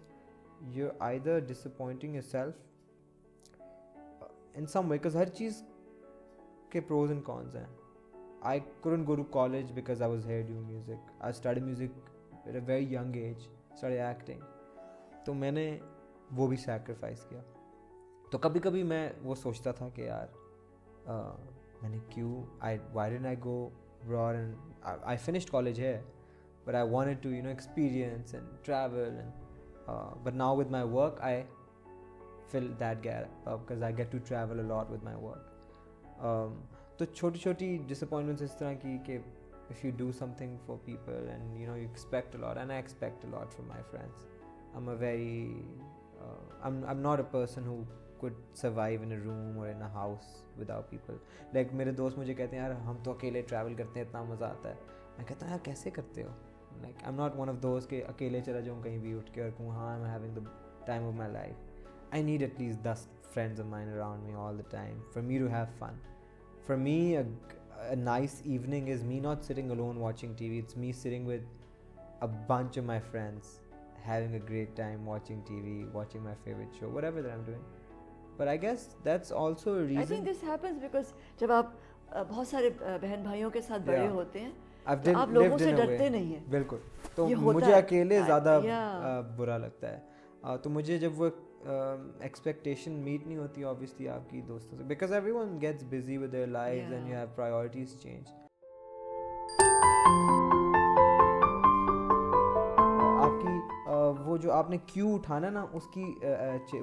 you're either disappointing yourself in some way, because ہر چیز کے pros and cons ہیں. I couldn't go to college because I was here doing music. I started music at a very young age, started acting. تو میں نے وہ بھی sacrifice کیا. تو کبھی کبھی میں وہ سوچتا تھا کہ یار میں نے کیوں, why didn't I go abroad, and I finished college here, but I wanted to experience and travel, and but now with my work I fill that gap up because I get to travel a lot with my work. تو چھوٹی چھوٹی disappointments اس طرح کی کہ if you do something for people and you expect a lot, and I expect a lot from my friends. I'm a very I'm not a person who could survive in a room or in a house without people. Like میرے دوست مجھے کہتے ہیں یار ہم تو اکیلے travel کرتے ہیں, اتنا مزہ آتا ہے. میں کہتا ہوں یار کیسے کرتے ہو, like I'm not one of those کہ اکیلے چلا جاؤں کہیں بھی اٹھ کے اور کہوں ہاں I'm having the time of my life. I need at least 10 friends of mine around me all the time for me to have fun. For me a nice evening is me not sitting alone watching TV, it's me sitting with a bunch of my friends having a great time watching TV, watching my favorite show, whatever that I'm doing. But I guess that's also a reason. I think this happens because جب آپ بہت سارے بہن بھائیوں کے ساتھ بڑے ہوتے ہیں تو آپ لوگوں سے ڈرتے نہیں ہیں. بالکل, تو مجھے اکیلے زیادہ برا لگتا ہے. تو مجھے جب وہ ایکسپیکٹیشن میٹ نہیں ہوتی obviously آپ کی دوستوں سے, because everyone gets busy with their lives and you have priorities change. آپ کی وہ جو آپ نے کیوں اٹھانا نا اس کی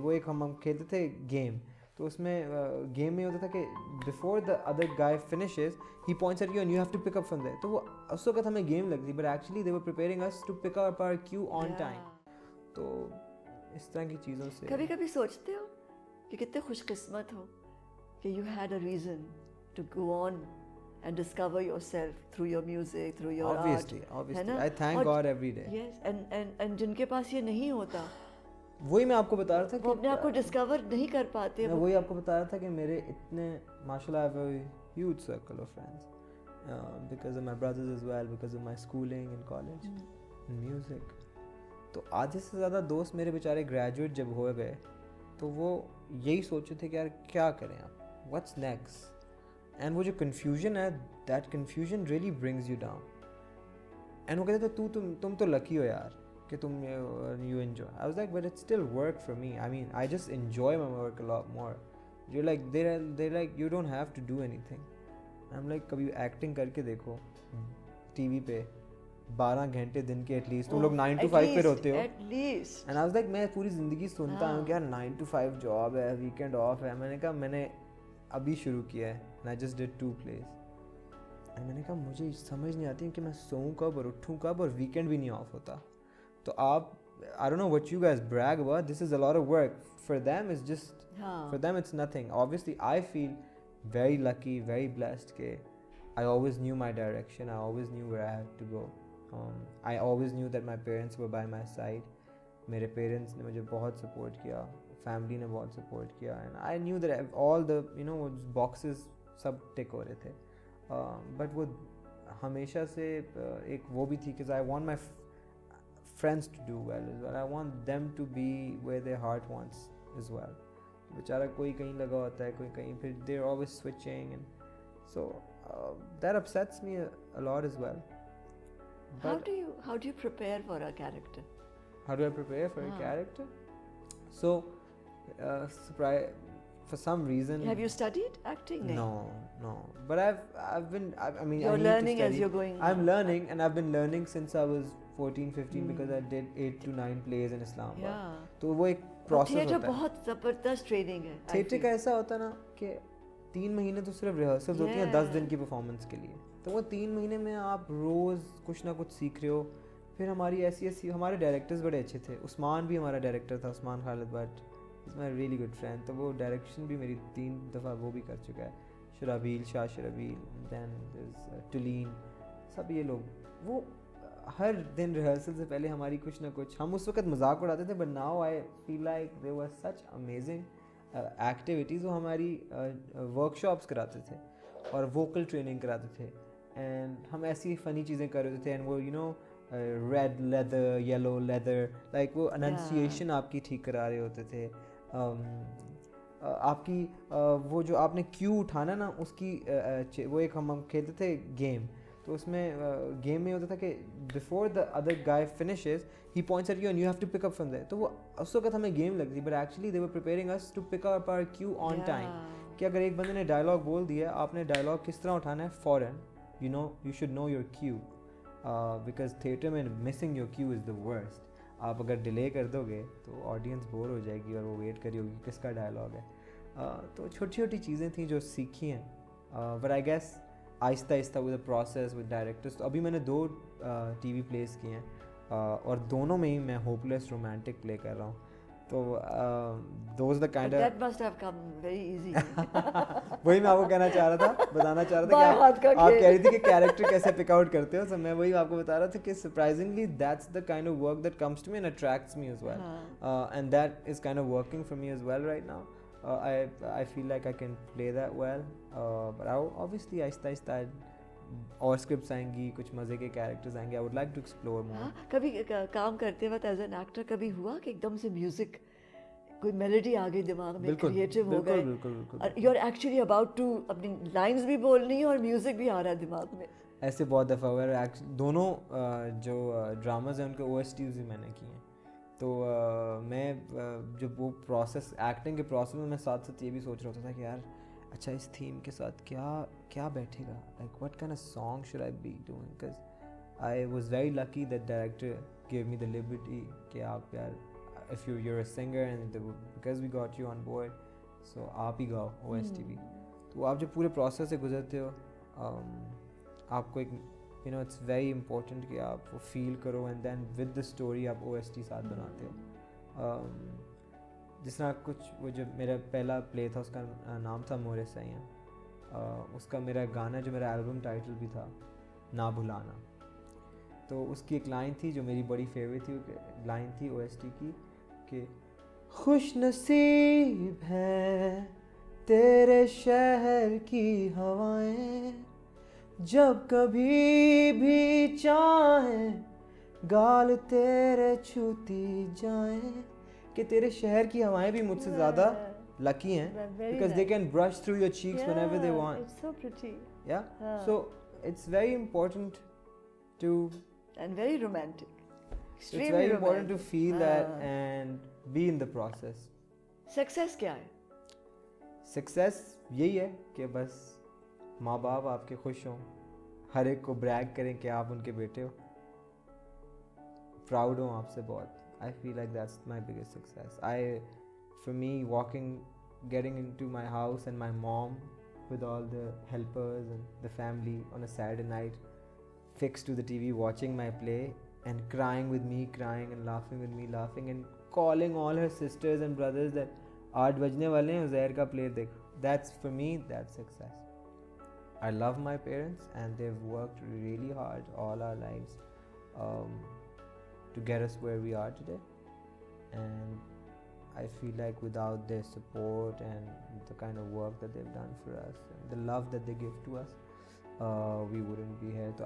وہ ایک ہم کھیلتے تھے گیم, تو اس میں گیم میں ہوتا تھا کہ before the other guy finishes he points at you and you have to pick up from there. تو وہ اس وقت ہمیں گیم لگتی, but actually they were preparing us to pick up our cue on time. تو اس طرح کی چیزوں سے کبھی کبھی سوچتے ہو کہ کتنے خوش قسمت ہو کہ you had a reason to go on and discover yourself through your music, through your obviously art. I thank God every day. Yes, and جن کے پاس یہ نہیں ہوتا, وہی میں آپ کو بتا رہا تھا وہ اپنے آپ کو ڈسکور نہیں کر پاتے. میں وہی آپ کو بتا رہا تھا کہ میرے اتنے ماشاء اللہ I have a huge circle of friends because of my brothers as well, because of my schooling in college and music. تو آدھے سے زیادہ دوست میرے بیچارے گریجویٹ جب ہو گئے تو وہ یہی سوچے تھے کہ یار کیا کریں آپ, what's next. اینڈ وہ جو کنفیوژن ہے, that confusion really brings you down. And وہ کہتے تھے تم تو لکی ہو یار کہ تم you enjoy. I was like but it still work for me. I mean I just enjoy my work a lot more. You like they like you don't have to do anything. I am like کبھی acting کر کے دیکھو T V پہ 12 گھنٹے دن کے at least. تم لوگ 9 to 5 پہ ہوتے ہو. اینڈ آئی واز لائک میں پوری زندگی سنتا ہوں کہ یار 9 to 5 جاب ہے, ویکینڈ آف ہے. میں نے کہا میں نے ابھی شروع کیا ہے, and I just did 2 plays. and میں نے کہا مجھے سمجھ نہیں آتی کہ میں سوؤں کب اور اٹھوں کب, اور ویکینڈ بھی نہیں آف ہوتا. تو آپ I don't know what you guys brag about, this is a lot of work. For them it's just for them it's nothing. Obviously I feel very lucky, very blessed کہ I always knew my direction, I always knew where I had to go. I always knew that my parents were by my side. میرے parents نے مجھے بہت support کیا, family نے بہت support کیا, and I knew that all the boxes سب tick ہو رہے تھے. بٹ وہ ہمیشہ سے ایک وہ بھی تھی کہ I want my friends to do well as well, I want them to be where their heart wants as well. بیچارہ کوئی کہیں لگا ہوتا ہے, کوئی کہیں, پھر they are always switching, and so that upsets me a lot as well. How do you prepare for a character? How do I prepare for a character? So, for some reason. Have you studied acting? No. But I've been. I mean, you're I need learning to study. as you're going. I'm learning, and I've been learning since I was 14, 15 because I did 8 to 9 plays in Islamabad. Yeah. تو وہ ایک process ہوتا ہے. Theatre بہت زبردست training ہے. Theatre کا ایسا ہوتا ہے نا کہ 3 مہینے تو صرف ریہرسلز ہوتی ہیں 10 دن کی پرفارمنس کے لیے. تو وہ 3 مہینے میں آپ روز کچھ نہ کچھ سیکھ رہے ہو. پھر ہماری ایسی ہمارے ڈائریکٹرز بڑے اچھے تھے. عثمان بھی ہمارا ڈائریکٹر تھا, Usman Khalid Butt is my really good friend. تو وہ ڈائریکشن بھی میری 3 دفعہ وہ بھی کر چکا ہے. شرابیل, شاہ شرابیل, دین ٹلین, سب یہ لوگ وہ ہر دن ریہرسل سے پہلے ہماری کچھ نہ کچھ, ہم اس وقت مذاق اڑاتے تھے, but now I feel like there was such amazing activities. وہ ہماری ورک شاپس کراتے تھے اور ووکل ٹریننگ کراتے تھے, اینڈ ہم ایسی فنی چیزیں کر رہے تھے. اینڈ وہ red leather, yellow leather, like وہ اننسیشن آپ کی ٹھیک کرا رہے ہوتے تھے. آپ کی وہ جو آپ نے کیو اٹھانا نا اس کی وہ ایک ہم کھیلتے تھے گیم. تو اس میں گیم میں ہوتا تھا کہ before the other guy finishes he points at you and you have to pick up from there. تو وہ اس وقت ہمیں گیم لگتی, but actually they were preparing us to pick up our cue on time. کہ اگر ایک بندے نے ڈائلاگ بول دیا, آپ نے ڈائلاگ کس طرح اٹھانا ہے فوراً, you should know your cue, because theatre میں missing your cue is the worst. آپ اگر ڈیلے کر دو گے تو آڈینس بور ہو جائے گی اور وہ ویٹ کری ہوگی کس کا ڈائلاگ ہے. تو چھوٹی چھوٹی چیزیں تھیں جو سیکھی ہیں, بٹ آئی گیس آہستہ آہستہ with a process with directors. تو ابھی میں نے 2 ٹی وی پلیز کیے ہیں, اور دونوں میں ہی میں ہوپ لیس رومانٹک پلے کر رہا ہوں. تو those the kind that must have come very easy. وہی میں آپ کو کہنا چاہ رہا تھا, بتانا چاہ رہا تھا کہ آپ کہہ رہی تھی کہ کیریکٹر کیسے پک آؤٹ کرتے ہو. تو میں وہی آپ کو بتا رہا تھا کہ surprisingly that's the kind of work that comes to me and attracts me as well, and that is kind of working for me as well right now. I feel like I can play that well, but obviously آہستہ آہستہ اور scripts آئیں گی, کچھ مزے کے characters آئیں گے. I would like to explore more. کبھی کام کرتے وقت ایز این ایکٹر کبھی ہوا کہ ایک دم سے میوزک کوئی میلوڈی آ گئی دماغ میں, کریٹو ہو گئے, you are actually about to اپنی لائنز بھی بولنی ہے اور میوزک بھی آ رہا ہے دماغ میں؟ ایسے بہت دفعہ ہوا. دونوں جو ڈراماز ہیں ان کے او ایس ٹیز بھی میں نے کیے ہیں. تو میں جب وہ پروسیس ایکٹنگ کے پروسیس میں ساتھ ساتھ یہ بھی سوچ رہا ہوتا تھا کہ یار اچھا اس تھیم کے ساتھ کیا بیٹھے گا, like what kind of song should I be doing, because I was very lucky that director gave me the liberty کہ آپ یار if you're a singer and because we got you on board, so آپ ہی گاؤ O S T بھی. تو آپ جو پورے process سے گزرتے ہو, آپ کو ایک it's very important کہ آپ وہ فیل کرو, and then with the story آپ او ایس ٹی ساتھ بناتے ہو. جس طرح کچھ وہ جو میرا پہلا پلے تھا اس کا نام تھا مورے سیاں, اس کا میرا گانا جو میرا البم ٹائٹل بھی تھا نہ بھلانا. تو اس کی ایک لائن تھی جو میری بڑی فیوریٹ تھی, لائن تھی او ایس ٹی کی کہ خوش نصیب ہے تیرے شہر کی ہوائیں, جب کبھی بھی چاہیں گال تیرے چھوتی جائیں. کہ تیرے شہر کی ہوائیں بھی مجھ سے زیادہ لکی ہیں, because they can brush through your cheeks whenever they want. It's so pretty. Yeah. So it's very important to and very romantic. It's very important to feel that and be in the process. Success کیا ہے؟ Success یہی ہے کہ بس ماں باپ آپ کے خوش ہوں, ہر ایک کو بریگ کریں کہ آپ ان کے بیٹے ہو, پراؤڈ ہوں آپ سے بہت. I feel like that's my biggest success. For me, getting into my house and my mom with all the helpers and the family on a Saturday night, fixed to the TV, watching my play and crying with me, crying and laughing with me, laughing and calling all her sisters and brothers that 8 بجنے والے ہیں عزیر کا play دیکھ. That's for me, that's success. I love my parents and they've worked really hard all our lives. um, to get us where we are today. And I feel like without their support and the kind of work that they've done for us, and the love that they give to us, we wouldn't be here. So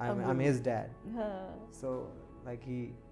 I'm his dad. So like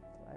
So I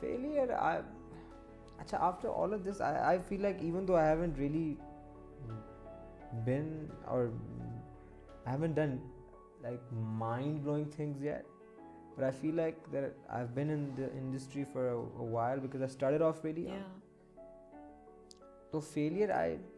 Failure, Achha, after all of this, I feel like even though I haven't really been, or I haven't done like mind-blowing things yet, but I feel like that I've been in the industry for a while because I started off really young. So failure, I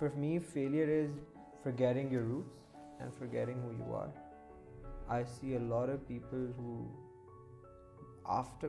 for me failure is forgetting your roots and forgetting who you are. I see a lot of people who after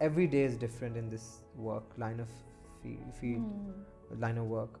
every day is different in this work line of field line of work.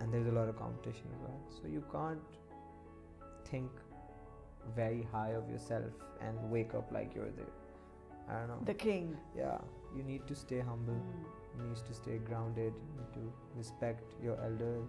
and there's a lot of competition as well. So you can't think very high of yourself and wake up like you're I don't know, the king. Yeah, you need to stay humble. You need to stay grounded. You need to respect your elders.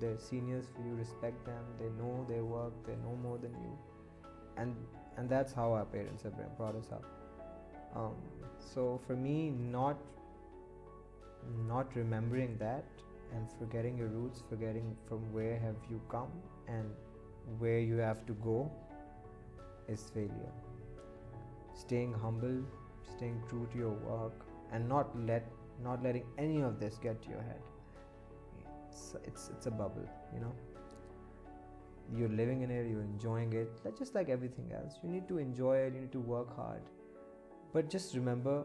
they're seniors for you. Respect them. They know their work. They know more than you. And that's how our parents have brought us up. So for me, not remembering that and forgetting your roots, forgetting from where have you come and where you have to go, is failure. Staying humble, staying true to your work, and not letting any of this get to your head. It's a bubble, you know. You're living in it, you're enjoying it. Just like everything else, you need to enjoy it. You need to work hard, but just remember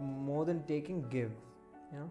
more than taking, give, you know.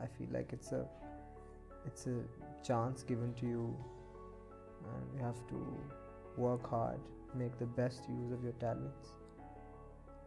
I feel like it's a chance given to you, and you have to work hard, make the best use of your talents,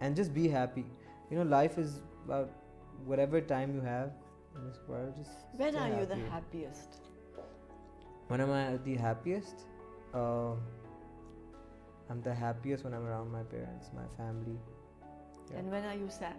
and just be happy. You know, life is about whatever time you have in this world. Just when stay are you the happy. happiest? When am I the happiest? I'm the happiest when I'm around my parents, my family. Yeah. And when are you sad?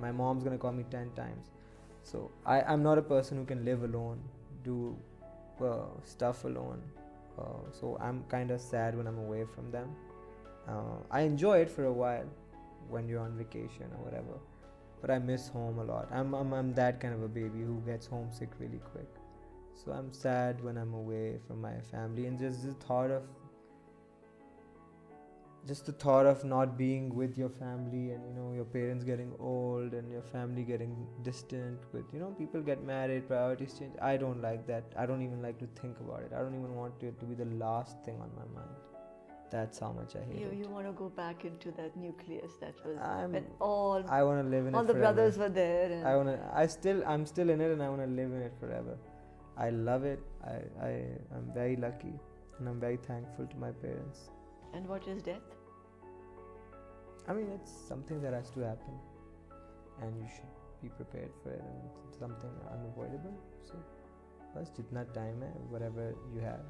my mom's gonna call me 10 times. So I'm not a person who can live alone, do stuff alone. So I'm kind of sad when I'm away from them. I enjoy it for a while when you're on vacation or whatever, but I miss home a lot. I'm that kind of a baby who gets homesick really quick. So I'm sad when I'm away from my family, and just the thought of not being with your family, and you know, your parents getting old and your family getting distant with, you know, people get married, priorities change. I don't like that. I don't even like to think about it. I don't even want it to be the last thing on my mind. That's how much I hate it. You want to go back into that nucleus that was when I want to live in it all the forever. brothers were there. And I'm still in it, and I want to live in it forever. I love it. I'm very lucky, and I'm very thankful to my parents. And what is death? I mean, it's something that has to happen, and you should be prepared for it, and it's something unavoidable. So, bas jitna time hai, whatever you have,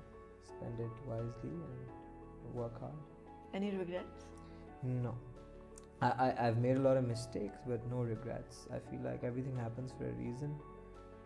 spend it wisely and work hard. Any regrets? No. I've made a lot of mistakes, but no regrets. I feel like everything happens for a reason.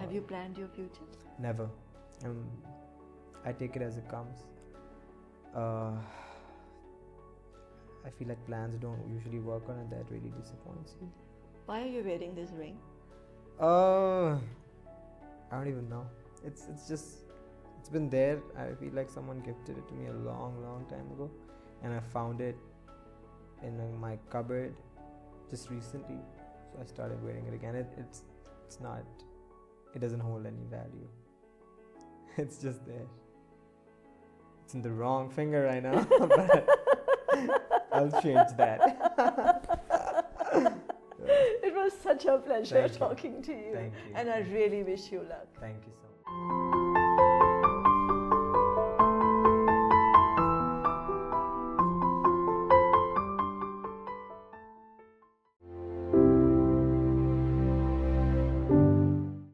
Have you planned your future? Never. I take it as it comes. I feel like plans don't usually work on it. That really disappoints you. Why are you wearing this ring? I don't even know. It's it's been there. I feel like someone gifted it to me a long time ago, and I found it in my cupboard just recently, so I started wearing it again. It's not, it doesn't hold any value. It's just there. It's in the wrong finger right now, but I'll change that. It was such a pleasure Thank you. talking to you. Thank you. And I really wish you luck. Thank you so much.